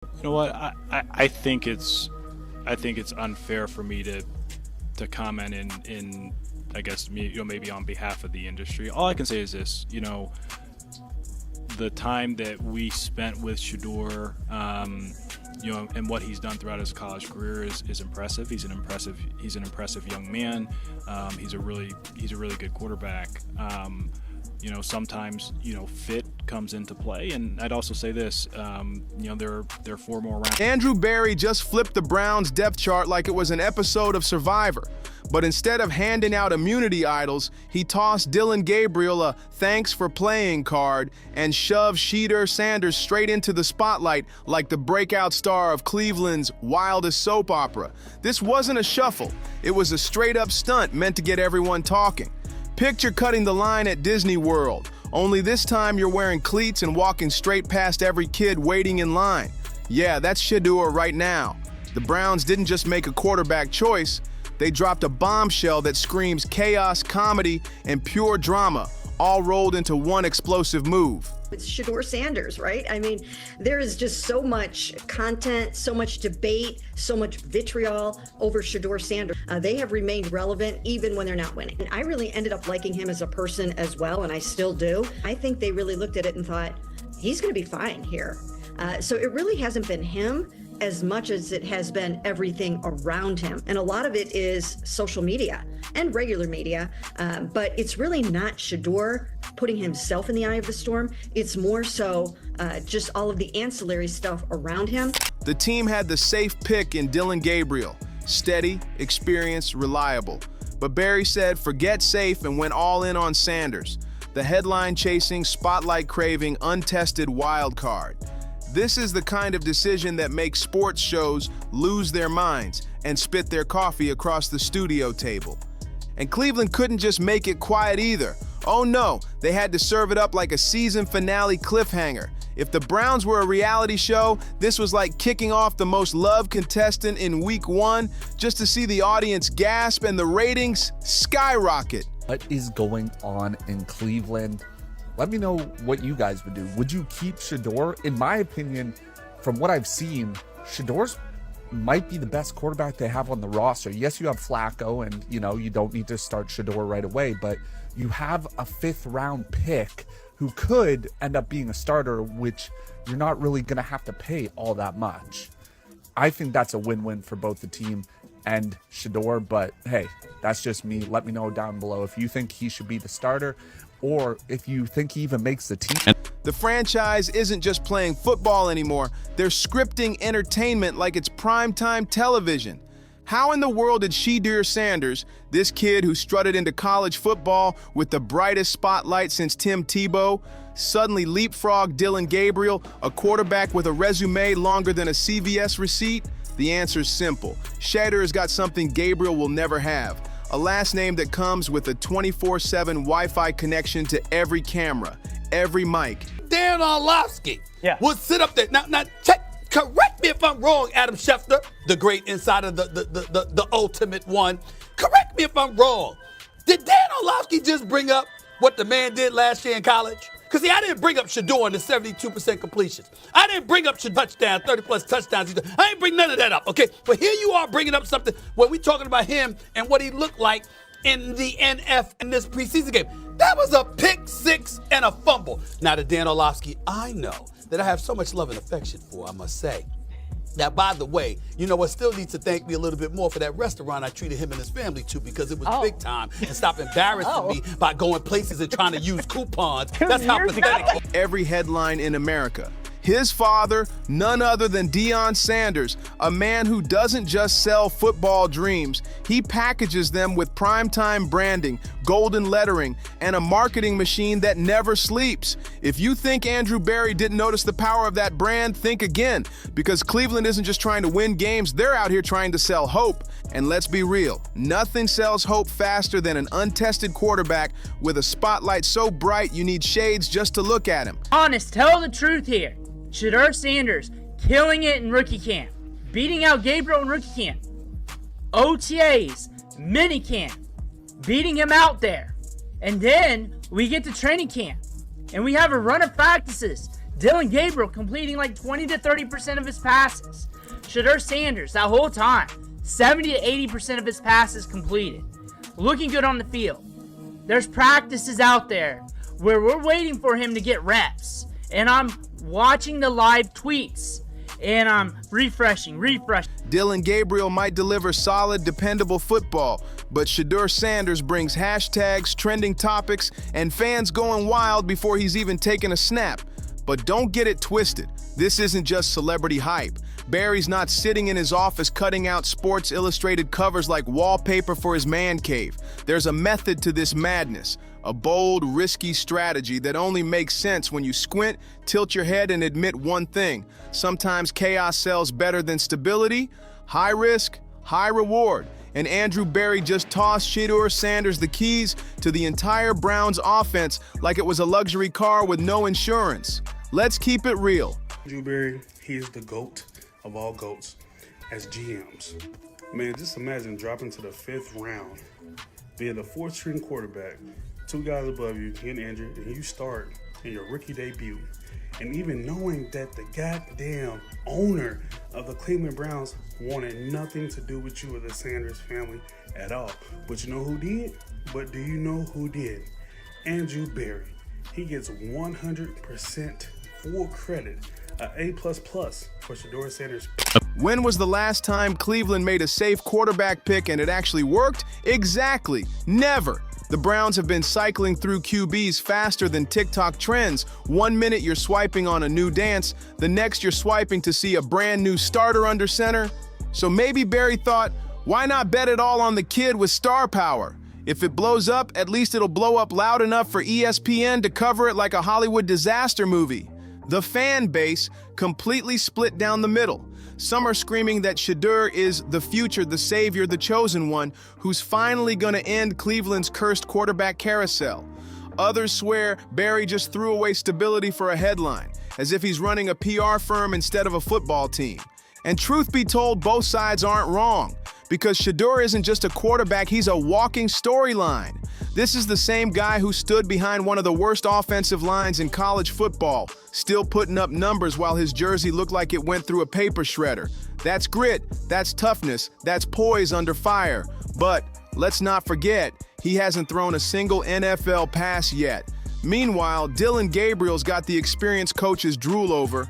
You know what? I think it's unfair for me to comment in I guess maybe on behalf of the industry. All I can say is this, the time that we spent with Shedeur, and what he's done throughout his college career is impressive. He's an impressive young man. He's a really good quarterback. Sometimes fit comes into play, and I'd also say this, there are 4 more rounds. Andrew Berry just flipped the Browns depth chart like it was an episode of Survivor. But instead of handing out immunity idols, he tossed Dillon Gabriel a thanks for playing card and shoved Shedeur Sanders straight into the spotlight like the breakout star of Cleveland's wildest soap opera. This wasn't a shuffle. It was a straight-up stunt meant to get everyone talking. Picture cutting the line at Disney World, only this time you're wearing cleats and walking straight past every kid waiting in line. Yeah, that's Shedeur right now. The Browns didn't just make a quarterback choice, they dropped a bombshell that screams chaos, comedy, and pure drama, all rolled into one explosive move. It's Shedeur Sanders, right? I mean, there is just so much content, so much debate, so much vitriol over Shedeur Sanders. They have remained relevant even when they're not winning. And I really ended up liking him as a person as well, and I still do. I think they really looked at it and thought, he's going to be fine here. So it really hasn't been him as much as it has been everything around him. And a lot of it is social media and regular media, but it's really not Shedeur putting himself in the eye of the storm. It's more so just all of the ancillary stuff around him. The team had the safe pick in Dillon Gabriel, steady, experienced, reliable. But Berry said forget safe and went all in on Sanders, the headline-chasing, spotlight-craving, untested wild card. This is the kind of decision that makes sports shows lose their minds and spit their coffee across the studio table. And Cleveland couldn't just make it quiet either. Oh no, they had to serve it up like a season finale cliffhanger. If the Browns were a reality show, this was like kicking off the most loved contestant in week 1 just to see the audience gasp and the ratings skyrocket. What is going on in Cleveland? Let me know what you guys would do. Would you keep Shedeur? In my opinion, from what I've seen, Shedeur's might be the best quarterback they have on the roster. Yes, you have Flacco, and you don't need to start Shedeur right away, but you have a 5th round pick who could end up being a starter, which you're not really going to have to pay all that much. I think that's a win-win for both the team and Shedeur, but hey, that's just me. Let me know down below if you think he should be the starter or if you think he even makes the team. The franchise isn't just playing football anymore. They're scripting entertainment like it's primetime television. How in the world did Shedeur Sanders, this kid who strutted into college football with the brightest spotlight since Tim Tebow, suddenly leapfrog Dillon Gabriel, a quarterback with a resume longer than a CVS receipt? The answer's simple. Shedeur's got something Gabriel will never have. A last name that comes with a 24/7 Wi-Fi connection to every camera, every mic. Dan Orlovsky would sit up there. Now correct me if I'm wrong, Adam Schefter, the great insider, the ultimate one. Correct me if I'm wrong. Did Dan Orlovsky just bring up what the man did last year in college? Because, see, I didn't bring up Shedeur and the 72% completions. I didn't bring up touchdown, 30-plus touchdowns. I didn't bring none of that up, okay? But here you are bringing up something when we're talking about him and what he looked like in the NF in this preseason game. That was a pick 6 and a fumble. Now, the Dan Orlovsky I know that I have so much love and affection for, I must say. Now, by the way, you know what? Still needs to thank me a little bit more for that restaurant I treated him and his family to, because it was big time. And stop embarrassing me by going places and trying to use coupons. That's how pathetic. Every headline in America. His father, none other than Deion Sanders, a man who doesn't just sell football dreams. He packages them with primetime branding, golden lettering, and a marketing machine that never sleeps. If you think Andrew Berry didn't notice the power of that brand, think again, because Cleveland isn't just trying to win games, they're out here trying to sell hope. And let's be real, nothing sells hope faster than an untested quarterback with a spotlight so bright you need shades just to look at him. Honest, tell the truth here. Shedeur Sanders killing it in rookie camp, beating out Gabriel in rookie camp, OTAs, mini camp, beating him out there. And then we get to training camp and we have a run of practices. Dillon Gabriel completing like 20 to 30% of his passes. Shedeur Sanders, that whole time, 70 to 80% of his passes completed. Looking good on the field. There's practices out there where we're waiting for him to get reps. And I'm watching the live tweets. And I'm refreshing. Dillon Gabriel might deliver solid, dependable football, but Shedeur Sanders brings hashtags, trending topics, and fans going wild before he's even taken a snap. But don't get it twisted. This isn't just celebrity hype. Barry's not sitting in his office cutting out Sports Illustrated covers like wallpaper for his man cave. There's a method to this madness. A bold, risky strategy that only makes sense when you squint, tilt your head, and admit one thing. Sometimes chaos sells better than stability. High risk, high reward. And Andrew Barry just tossed Shedeur Sanders the keys to the entire Browns offense like it was a luxury car with no insurance. Let's keep it real. Andrew Barry, he is the GOAT of all GOATs as GMs. Man, just imagine dropping to the 5th round, being the 4th-string quarterback, 2 guys above you, he and Andrew, and you start in your rookie debut. And even knowing that the goddamn owner of the Cleveland Browns wanted nothing to do with you or the Sanders family at all. But you know who did? But do you know who did? Andrew Barry. He gets 100% full credit, an A++ for Shedeur Sanders. When was the last time Cleveland made a safe quarterback pick and it actually worked? Exactly. Never. The Browns have been cycling through QBs faster than TikTok trends. 1 minute you're swiping on a new dance, the next you're swiping to see a brand new starter under center. So maybe Barry thought, why not bet it all on the kid with star power? If it blows up, at least it'll blow up loud enough for ESPN to cover it like a Hollywood disaster movie. The fan base completely split down the middle. Some are screaming that Shedeur is the future, the savior, the chosen one, who's finally gonna end Cleveland's cursed quarterback carousel. Others swear Barry just threw away stability for a headline, as if he's running a PR firm instead of a football team. And truth be told, both sides aren't wrong, because Shedeur isn't just a quarterback, he's a walking storyline. This is the same guy who stood behind one of the worst offensive lines in college football, still putting up numbers while his jersey looked like it went through a paper shredder. That's grit, that's toughness, that's poise under fire. But let's not forget, he hasn't thrown a single NFL pass yet. Meanwhile, Dillon Gabriel's got the experience coaches drool over.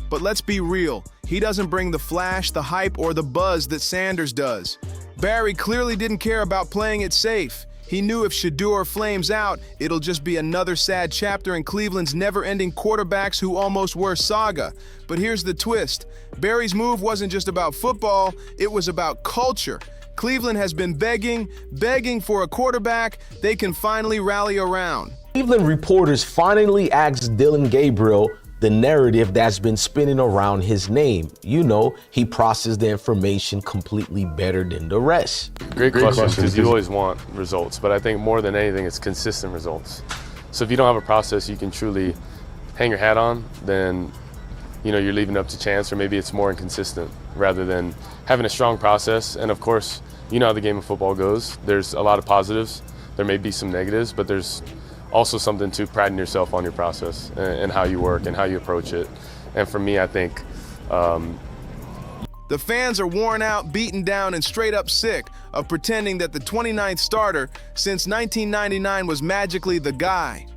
But let's be real, he doesn't bring the flash, the hype, or the buzz that Sanders does. Barry clearly didn't care about playing it safe. He knew if Shedeur flames out, it'll just be another sad chapter in Cleveland's never-ending quarterbacks who almost were saga. But here's the twist. Barry's move wasn't just about football, it was about culture. Cleveland has been begging for a quarterback they can finally rally around. Cleveland reporters finally asked Dillon Gabriel the narrative that's been spinning around his name. You know, he processed the information completely better than the rest. Great question, because you always want results, but I think more than anything, it's consistent results. So if you don't have a process you can truly hang your hat on, then you're leaving it up to chance, or maybe it's more inconsistent rather than having a strong process. And of course, you know how the game of football goes. There's a lot of positives. There may be some negatives, but there's also something to priding yourself on your process and how you work and how you approach it. And for me, I think the fans are worn out, beaten down, and straight up sick of pretending that the 29th starter since 1999 was magically the guy.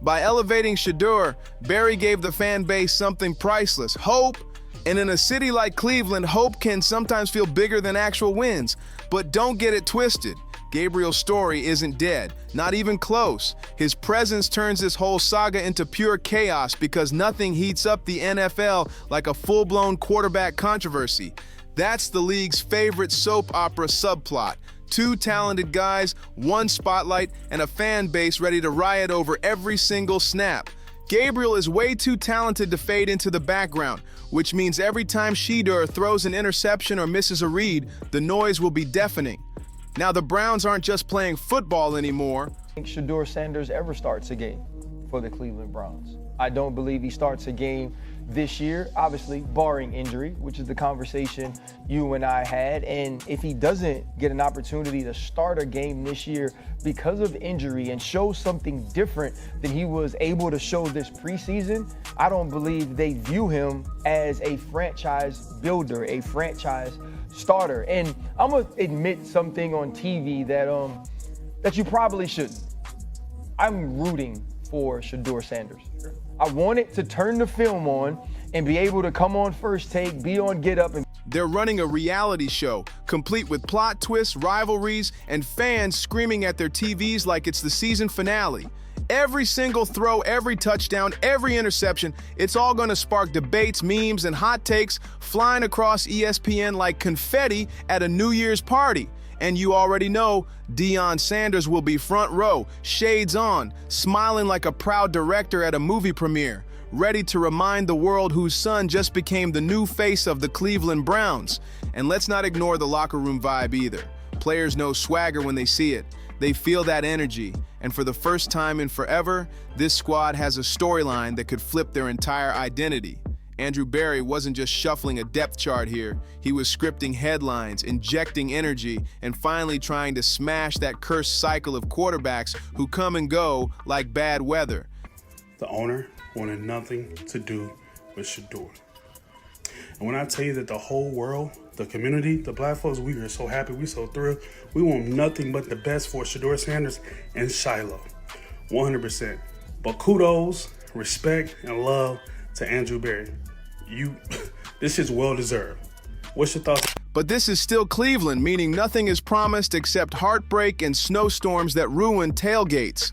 By elevating Shedeur, Barry gave the fan base something priceless, hope. And in a city like Cleveland, hope can sometimes feel bigger than actual wins. But don't get it twisted. Gabriel's story isn't dead, not even close. His presence turns this whole saga into pure chaos because nothing heats up the NFL like a full-blown quarterback controversy. That's the league's favorite soap opera subplot. 2 talented guys, 1 spotlight, and a fan base ready to riot over every single snap. Gabriel is way too talented to fade into the background, which means every time Shedeur throws an interception or misses a read, the noise will be deafening. Now, the Browns aren't just playing football anymore. I think Shedeur Sanders ever starts a game for the Cleveland Browns. I don't believe he starts a game this year, obviously barring injury, which is the conversation you and I had. And if he doesn't get an opportunity to start a game this year because of injury and show something different than he was able to show this preseason, I don't believe they view him as a franchise builder, a franchise starter. And I'm gonna admit something on TV that you probably shouldn't. I'm rooting for Shedeur Sanders. I wanted to turn the film on and be able to come on First Take, be on Get Up. They're running a reality show, complete with plot twists, rivalries, and fans screaming at their TVs like it's the season finale. Every single throw, every touchdown, every interception, it's all gonna spark debates, memes, and hot takes flying across ESPN like confetti at a New Year's party. And you already know Dillon Sanders will be front row, shades on, smiling like a proud director at a movie premiere, ready to remind the world whose son just became the new face of the Cleveland Browns. And let's not ignore the locker room vibe either. Players know swagger when they see it. They feel that energy. And for the first time in forever, this squad has a storyline that could flip their entire identity. Andrew Berry wasn't just shuffling a depth chart here. He was scripting headlines, injecting energy, and finally trying to smash that cursed cycle of quarterbacks who come and go like bad weather. The owner wanted nothing to do with Shedeur. And when I tell you that the whole world, the community, the black folks, we are so happy, we so thrilled. We want nothing but the best for Shedeur Sanders and Shiloh, 100%. But kudos, respect, and love to Andrew Berry. This is well-deserved. What's your thoughts? But this is still Cleveland, meaning nothing is promised except heartbreak and snowstorms that ruin tailgates.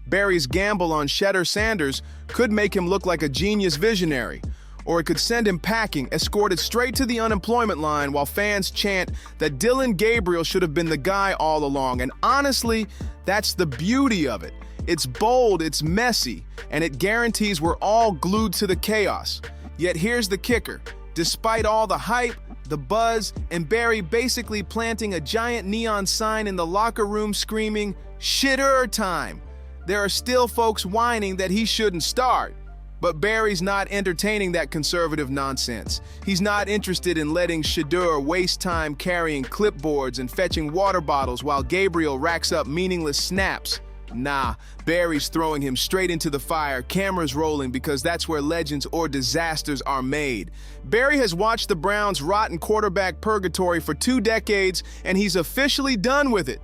Berry's gamble on Shedeur Sanders could make him look like a genius visionary, or it could send him packing, escorted straight to the unemployment line while fans chant that Dillon Gabriel should have been the guy all along. And honestly, that's the beauty of it. It's bold, it's messy, and it guarantees we're all glued to the chaos. Yet here's the kicker. Despite all the hype, the buzz, and Berry basically planting a giant neon sign in the locker room screaming, "Shedeur time," there are still folks whining that he shouldn't start. But Berry's not entertaining that conservative nonsense. He's not interested in letting Shedeur waste time carrying clipboards and fetching water bottles while Gabriel racks up meaningless snaps. Nah, Berry's throwing him straight into the fire, cameras rolling, because that's where legends or disasters are made. Berry has watched the Browns' rotten quarterback purgatory for 2 decades, and he's officially done with it.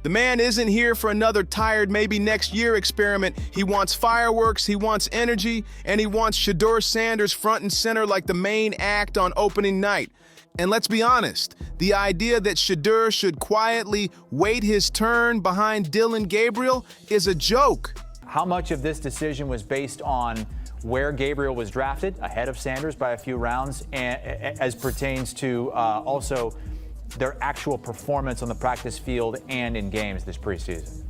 The man isn't here for another tired maybe next year experiment. He wants fireworks, he wants energy, and he wants Shedeur Sanders front and center like the main act on opening night. And let's be honest, the idea that Shedeur should quietly wait his turn behind Dillon Gabriel is a joke. How much of this decision was based on where Gabriel was drafted, ahead of Sanders by a few rounds, and as pertains to also their actual performance on the practice field and in games this preseason?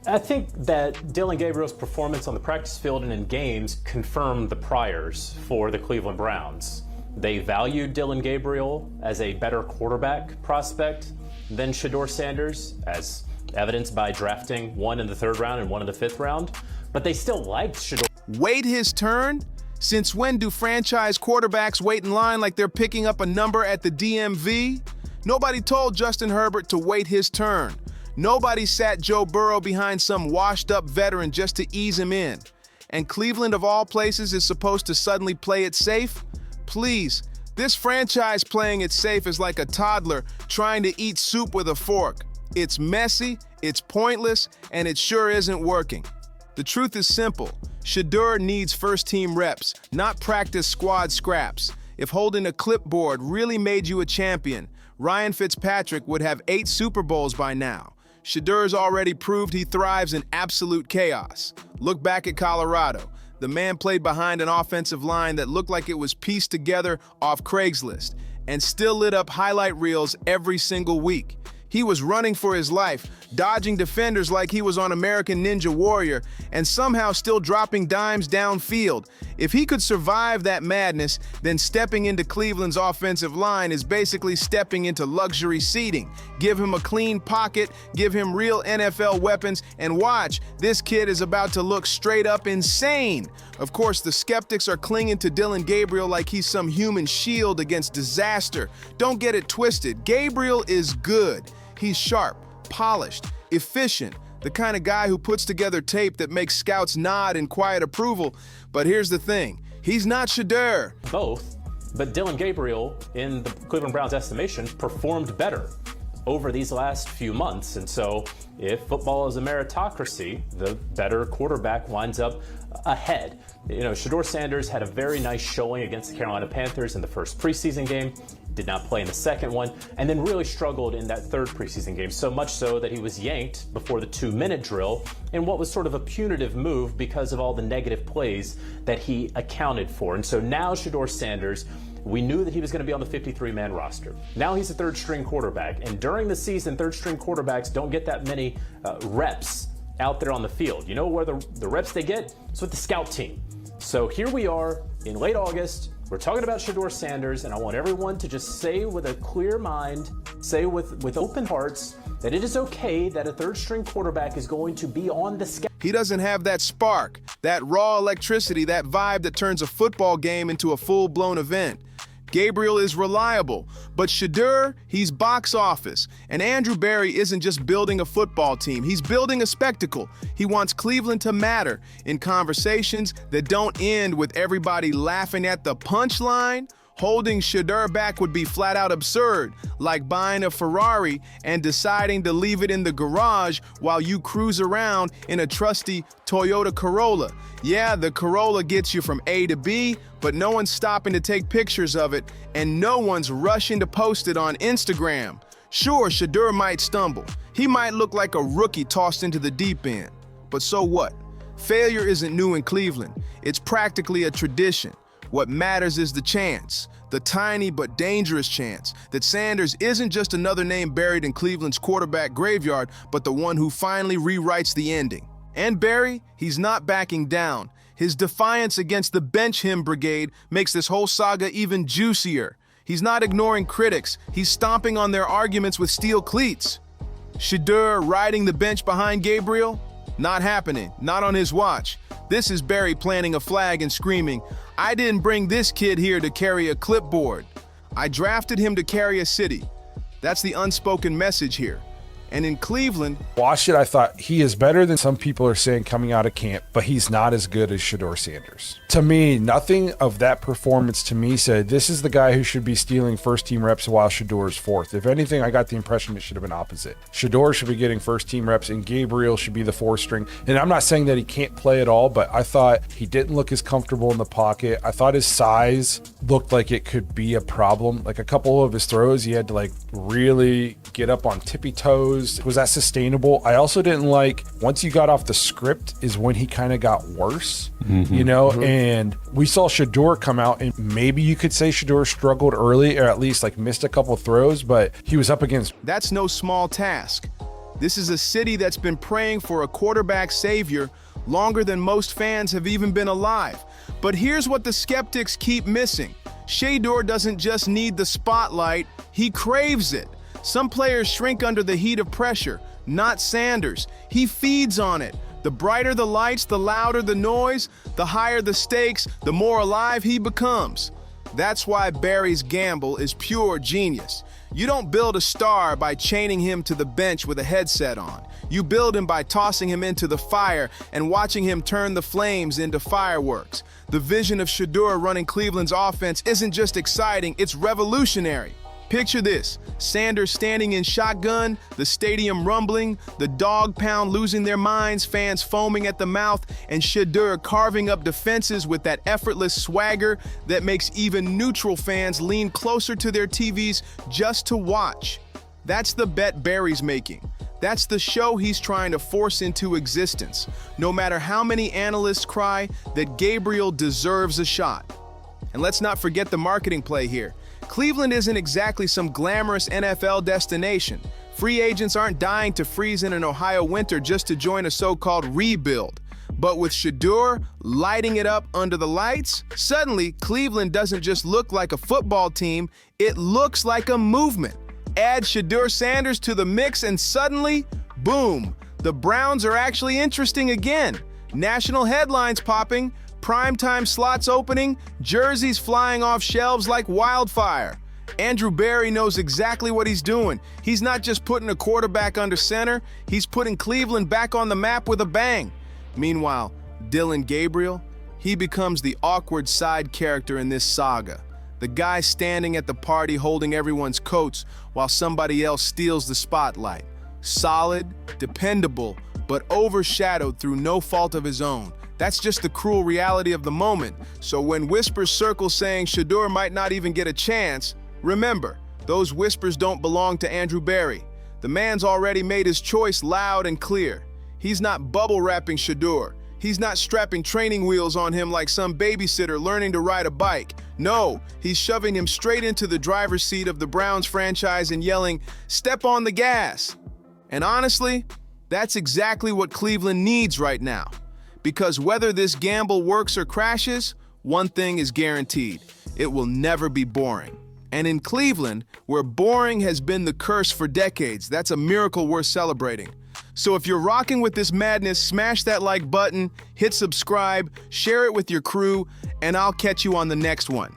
I think that Dillon Gabriel's performance on the practice field and in games confirmed the priors for the Cleveland Browns. They valued Dillon Gabriel as a better quarterback prospect than Shedeur Sanders, as evidenced by drafting one in the 3rd round and one in the 5th round, but they still liked Shedeur. Wait his turn? Since when do franchise quarterbacks wait in line like they're picking up a number at the DMV? Nobody told Justin Herbert to wait his turn. Nobody sat Joe Burrow behind some washed-up veteran just to ease him in. And Cleveland, of all places, is supposed to suddenly play it safe? Please, this franchise playing it safe is like a toddler trying to eat soup with a fork. It's messy, it's pointless, and it sure isn't working. The truth is simple. Shedeur needs first-team reps, not practice squad scraps. If holding a clipboard really made you a champion, Ryan Fitzpatrick would have 8 Super Bowls by now. Shedeur's already proved he thrives in absolute chaos. Look back at Colorado. The man played behind an offensive line that looked like it was pieced together off Craigslist and still lit up highlight reels every single week. He was running for his life, dodging defenders like he was on American Ninja Warrior, and somehow still dropping dimes downfield. If he could survive that madness, then stepping into Cleveland's offensive line is basically stepping into luxury seating. Give him a clean pocket, give him real NFL weapons, and watch, this kid is about to look straight up insane. Of course, the skeptics are clinging to Dillon Gabriel like he's some human shield against disaster. Don't get it twisted. Gabriel is good. He's sharp, polished, efficient, the kind of guy who puts together tape that makes scouts nod in quiet approval. But here's the thing, he's not Shedeur. Both, but Dillon Gabriel, in the Cleveland Browns' estimation, performed better over these last few months. And so if football is a meritocracy, the better quarterback winds up ahead. You know, Shedeur Sanders had a very nice showing against the Carolina Panthers in the first preseason game, did not play in the second one, and then really struggled in that third preseason game, so much so that he was yanked before the 2-minute drill in what was sort of a punitive move because of all the negative plays that he accounted for. And so now Shedeur Sanders, we knew that he was going to be on the 53-man roster. Now he's a third-string quarterback, and during the season, third-string quarterbacks don't get that many reps out there on the field. You know where the reps they get? It's with the scout team. So here we are in late August. We're talking about Shedeur Sanders, and I want everyone to just say with a clear mind, say with open hearts, that it is okay that a third-string quarterback is going to be on the scout. He doesn't have that spark, that raw electricity, that vibe that turns a football game into a full-blown event. Gabriel is reliable, but Shedeur, he's box office. And Andrew Berry isn't just building a football team, he's building a spectacle. He wants Cleveland to matter in conversations that don't end with everybody laughing at the punchline. Holding Shedeur back would be flat out absurd, like buying a Ferrari and deciding to leave it in the garage while you cruise around in a trusty Toyota Corolla. Yeah, the Corolla gets you from A to B, but no one's stopping to take pictures of it, and no one's rushing to post it on Instagram. Sure, Shedeur might stumble. He might look like a rookie tossed into the deep end. But so what? Failure isn't new in Cleveland. It's practically a tradition. What matters is the chance, the tiny but dangerous chance, that Sanders isn't just another name buried in Cleveland's quarterback graveyard, but the one who finally rewrites the ending. And Berry, he's not backing down. His defiance against the bench him brigade makes this whole saga even juicier. He's not ignoring critics, he's stomping on their arguments with steel cleats. Shedeur riding the bench behind Gabriel? Not happening, not on his watch. This is Berry planting a flag and screaming, "I didn't bring this kid here to carry a clipboard. I drafted him to carry a city." That's the unspoken message here. And in Cleveland, watched it, I thought he is better than some people are saying coming out of camp, but he's not as good as Shedeur Sanders. To me, nothing of that performance to me said this is the guy who should be stealing first-team reps while Shedeur is fourth. If anything, I got the impression it should have been opposite. Shedeur should be getting first-team reps and Gabriel should be the fourth string. And I'm not saying that he can't play at all, but I thought he didn't look as comfortable in the pocket. I thought his size looked like it could be a problem. Like a couple of his throws, he had to like really get up on tippy toes. Was that sustainable? I also didn't like, once you got off the script is when he kind of got worse, you know, and we saw Shedeur come out, and maybe you could say Shedeur struggled early, or at least like missed a couple throws, but he was up against. That's no small task. This is a city that's been praying for a quarterback savior longer than most fans have even been alive. But here's what the skeptics keep missing. Shedeur doesn't just need the spotlight, he craves it. Some players shrink under the heat of pressure, not Sanders. He feeds on it. The brighter the lights, the louder the noise, the higher the stakes, the more alive he becomes. That's why Berry's gamble is pure genius. You don't build a star by chaining him to the bench with a headset on. You build him by tossing him into the fire and watching him turn the flames into fireworks. The vision of Shedeur running Cleveland's offense isn't just exciting, it's revolutionary. Picture this, Sanders standing in shotgun, the stadium rumbling, the dog pound losing their minds, fans foaming at the mouth, and Shedeur carving up defenses with that effortless swagger that makes even neutral fans lean closer to their TVs just to watch. That's the bet Berry's making. That's the show he's trying to force into existence, no matter how many analysts cry that Gabriel deserves a shot. And let's not forget the marketing play here. Cleveland isn't exactly some glamorous NFL destination. Free agents aren't dying to freeze in an Ohio winter just to join a so-called rebuild. But with Shedeur lighting it up under the lights, suddenly Cleveland doesn't just look like a football team, it looks like a movement. Add Shedeur Sanders to the mix and suddenly, boom, the Browns are actually interesting again. National headlines popping, primetime slots opening, jerseys flying off shelves like wildfire. Andrew Berry knows exactly what he's doing. He's not just putting a quarterback under center, he's putting Cleveland back on the map with a bang. Meanwhile, Dillon Gabriel, he becomes the awkward side character in this saga. The guy standing at the party holding everyone's coats while somebody else steals the spotlight. Solid, dependable, but overshadowed through no fault of his own. That's just the cruel reality of the moment. So when whispers circle saying Shedeur might not even get a chance, remember, those whispers don't belong to Andrew Berry. The man's already made his choice loud and clear. He's not bubble wrapping Shedeur. He's not strapping training wheels on him like some babysitter learning to ride a bike. No, he's shoving him straight into the driver's seat of the Browns franchise and yelling, "Step on the gas." And honestly, that's exactly what Cleveland needs right now. Because whether this gamble works or crashes, one thing is guaranteed: it will never be boring. And in Cleveland, where boring has been the curse for decades, that's a miracle worth celebrating. So if you're rocking with this madness, smash that like button, hit subscribe, share it with your crew, and I'll catch you on the next one.